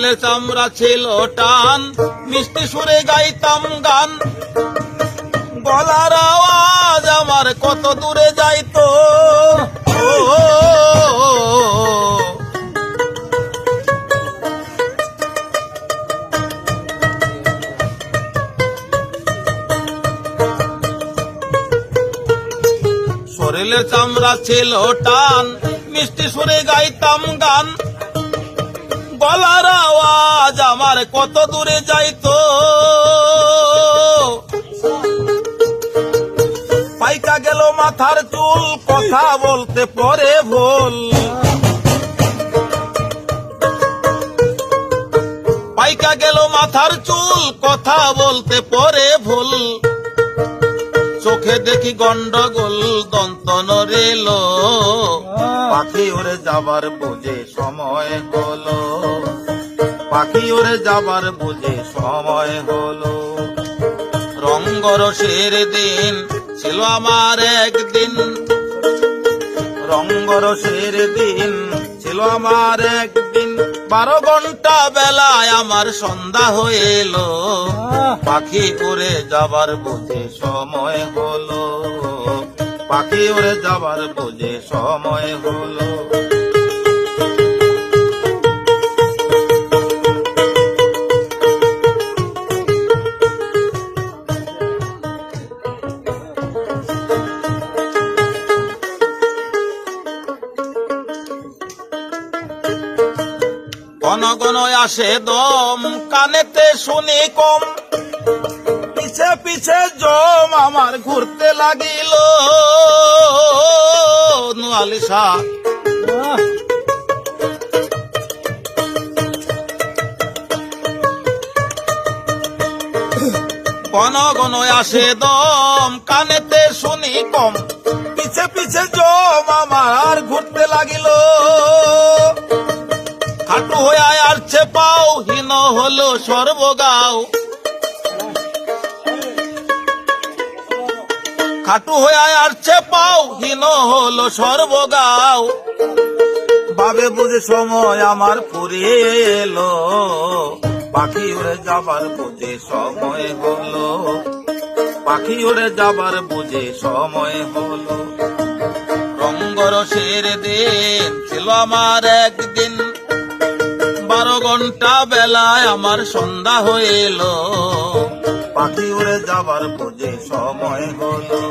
শরীরের চামড়া ছিল টান, মিষ্টি সুরে গাইতাম গান, গলার আওয়াজ আমার কত দূরে যাইতো। শরীরের চামড়া ছিল টান, মিষ্টি সুরে গাইতাম গান, গলার আওয়াজ আমার কত দূরে যাইতো। পাইকা গেল মাথার চুল, কথা বলতে পরে ভুল। পাইকা গেল মাথার চুল, কথা বলতে পরে ভুল। চোখে দেখি গন্ডগোল, দন্ত নড়িল, পাখি উড়ে যাবার বুঝে সময় হলো, পাখি উড়ে যাবার বুঝে সময় হলো। রঙ্গরসের দিন ছিল আমার একদিন, রঙ্গরসের দিন ছিল আমার একদিন, 12 ঘন্টা বেলায় আমার সন্ধ্যা হইল, পাখি উড়ে যাবার বুঝে সময় হলো, পাখি উড়ে যাবার বুঝে সময় হলো। ঘন ঘন আসে দম, কানেতে শুনি কম, পিছে পিছে জম আমার ঘুরতে লাগিল। নুয়ালিশা ঘন ঘন আসে দম, কানেতে শুনি কম, পিছে পিছে জম আমার ঘুরতে লাগিল। খাটু হয়ে আসছে পাও, হীন হলো সর্বগাও, খাটু হয়ে আসছে পাও, হীন হলো সর্বগাও। ভাবে বুঝে সময় আমার ফুরিয়ে এলো, পাখি উড়ে যাবার বুঝে সময় হলো, পাখি উড়ে যাবার বুঝে সময় হলো। রঙ্গরসের দিন ছিল আমার একদিন, 12 ঘন্টা বেলায় আমার সন্ধ্যা হইল, পাখি উড়ে যাবার বুঝে সময় হলো।